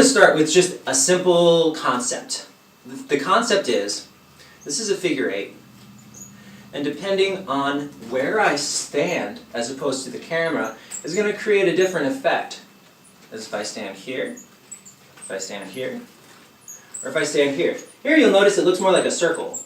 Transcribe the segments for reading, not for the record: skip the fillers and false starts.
to start with just a simple concept. The concept is, this is a figure 8, and depending on where I stand as opposed to the camera is going to create a different effect. As if I stand here, if I stand here, or if I stand here. Here you'll notice it looks more like a circle.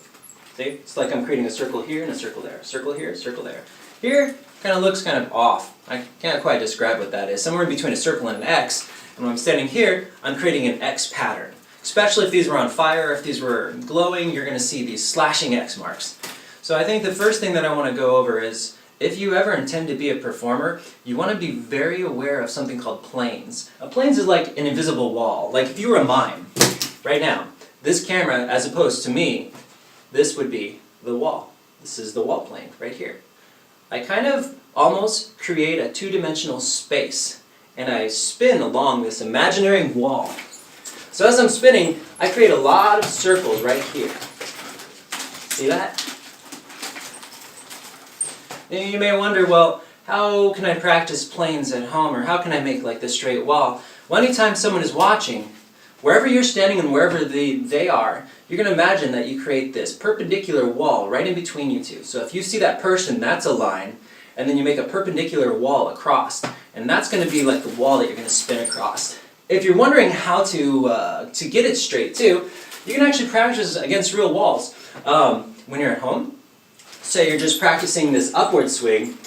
See? It's like I'm creating a circle here and a circle there. Circle here, circle there. Here kind of looks kind of off. I can't quite describe what that is. Somewhere in between a circle and an X. And when I'm standing here, I'm creating an X pattern. Especially if these were on fire, if these were glowing, you're going to see these slashing X marks. So I think the first thing that I want to go over is, if you ever intend to be a performer, you want to be very aware of something called planes. A planes is like an invisible wall. Like if you were a mime, right now, this camera, as opposed to me, this would be the wall. This is the wall plane, right here. I kind of almost create a two-dimensional space, and I spin along this imaginary wall. So as I'm spinning, I create a lot of circles right here. See that? And you may wonder, well, how can I practice planes at home, or how can I make like this straight wall? Well, anytime someone is watching, wherever you're standing and wherever they are, you're going to imagine that you create this perpendicular wall right in between you two. So if you see that person, that's a line, and then you make a perpendicular wall across, and that's going to be like the wall that you're going to spin across. If you're wondering how to get it straight too, you can actually practice against real walls. When you're at home, say you're just practicing this upward swing,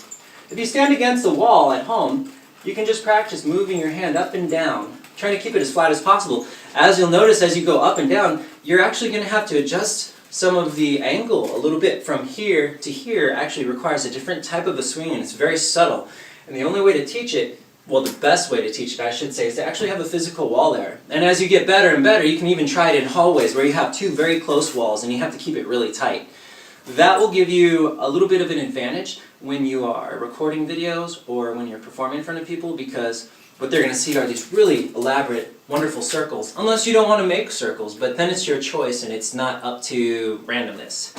if you stand against the wall at home, you can just practice moving your hand up and down, trying to keep it as flat as possible. As you'll notice as you go up and down, you're actually going to have to adjust some of the angle a little bit. From here to here actually requires a different type of a swing, and it's very subtle. And the only way to teach it, well, the best way to teach it, I should say, is to actually have a physical wall there. And as you get better and better, you can even try it in hallways where you have two very close walls and you have to keep it really tight. That will give you a little bit of an advantage when you are recording videos or when you're performing in front of people, because what they're going to see are these really elaborate, wonderful circles. Unless you don't want to make circles, but then it's your choice and it's not up to randomness.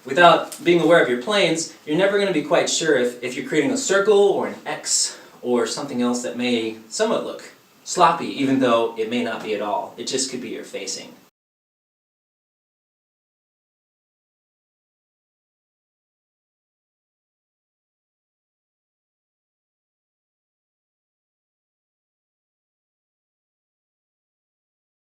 Without being aware of your planes, you're never going to be quite sure if you're creating a circle or an X or something else that may somewhat look sloppy, even though it may not be at all. It just could be your facing.